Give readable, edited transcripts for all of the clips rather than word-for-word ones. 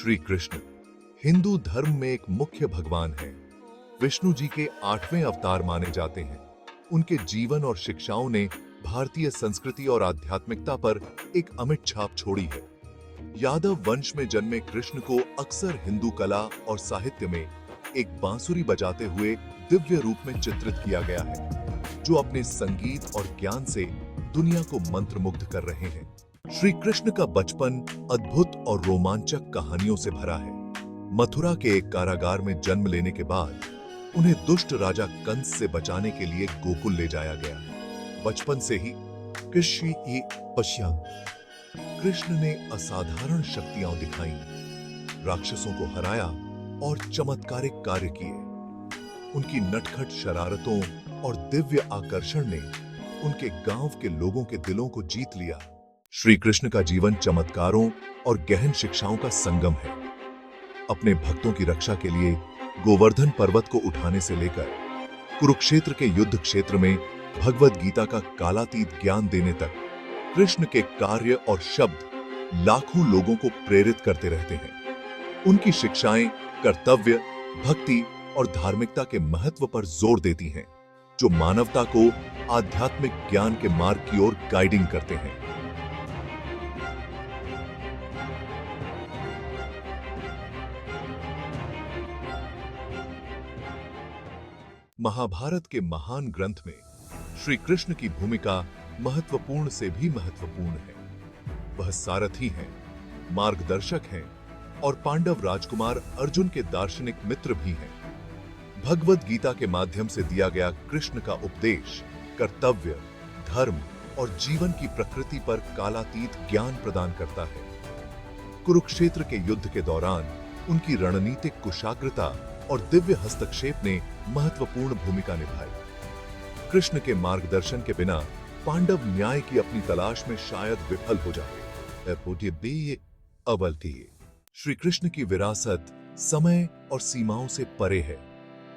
श्री कृष्ण हिंदू धर्म में एक मुख्य भगवान हैं। विष्णु जी के 8वें अवतार माने जाते हैं। उनके जीवन और शिक्षाओं ने भारतीय संस्कृति और आध्यात्मिकता पर एक अमिट छाप छोड़ी है। यादव वंश में जन्मे कृष्ण को अक्सर हिंदू कला और साहित्य में एक बांसुरी बजाते हुए दिव्य रूप में चित्रित किया गया है, जो अपने संगीत और ज्ञान से दुनिया को मंत्रमुग्ध कर रहे हैं। श्री कृष्ण का बचपन अद्भुत और रोमांचक कहानियों से भरा है। मथुरा के एक कारागार में जन्म लेने के बाद उन्हें दुष्ट राजा कंस से बचाने के लिए गोकुल ले जाया गया। बचपन से ही कृष्ण ने असाधारण शक्तियां दिखाई, राक्षसों को हराया और चमत्कारिक कार्य किए। उनकी नटखट शरारतों और दिव्य आकर्षण ने उनके गांव के लोगों के दिलों को जीत लिया। श्री कृष्ण का जीवन चमत्कारों और गहन शिक्षाओं का संगम है। अपने भक्तों की रक्षा के लिए गोवर्धन पर्वत को उठाने से लेकर कुरुक्षेत्र के युद्ध क्षेत्र में भगवद गीता का कालातीत ज्ञान देने तक, कृष्ण के कार्य और शब्द लाखों लोगों को प्रेरित करते रहते हैं। उनकी शिक्षाएं कर्तव्य, भक्ति और धार्मिकता के महत्व पर जोर देती हैं, जो मानवता को आध्यात्मिक ज्ञान के मार्ग की ओर गाइडिंग करते हैं। महाभारत के महान ग्रंथ में श्री कृष्ण की भूमिका महत्वपूर्ण से भी महत्वपूर्ण है। वह सारथी हैं, मार्गदर्शक हैं और पांडव राजकुमार अर्जुन के दार्शनिक मित्र भी हैं। भगवद गीता के माध्यम से दिया गया कृष्ण का उपदेश कर्तव्य, धर्म और जीवन की प्रकृति पर कालातीत ज्ञान प्रदान करता है। कुरुक्षेत्र के युद्ध के दौरान उनकी रणनीतिक कुशाग्रता और दिव्य हस्तक्षेप ने महत्वपूर्ण भूमिका निभाई। कृष्ण के मार्गदर्शन के बिना पांडव न्याय की अपनी तलाश में शायद विफल हो जाते। श्री कृष्ण की विरासत समय और सीमाओं से परे है।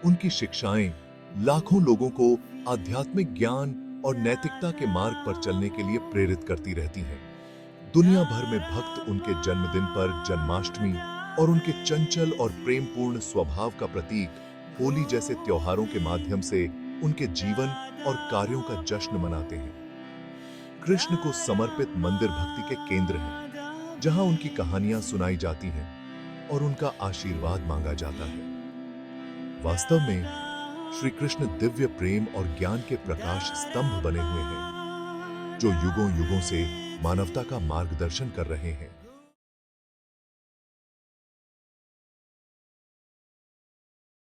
उनकी शिक्षाएं लाखों लोगों को आध्यात्मिक ज्ञान और नैतिकता के मार्ग पर चलने के लिए प्रेरित करती रहती हैं। दुनिया भर में भक्त उनके जन्मदिन पर जन्माष्टमी और उनके चंचल और प्रेमपूर्ण स्वभाव का प्रतीक होली जैसे त्योहारों के माध्यम से उनके जीवन और कार्यों का जश्न मनाते हैं। कृष्ण को समर्पित मंदिर भक्ति के केंद्र हैं, जहां उनकी कहानियां सुनाई जाती हैं और उनका आशीर्वाद मांगा जाता है। वास्तव में श्री कृष्ण दिव्य प्रेम और ज्ञान के प्रकाश स्तंभ बने हुए हैं, जो युगों युगों से मानवता का मार्गदर्शन कर रहे हैं।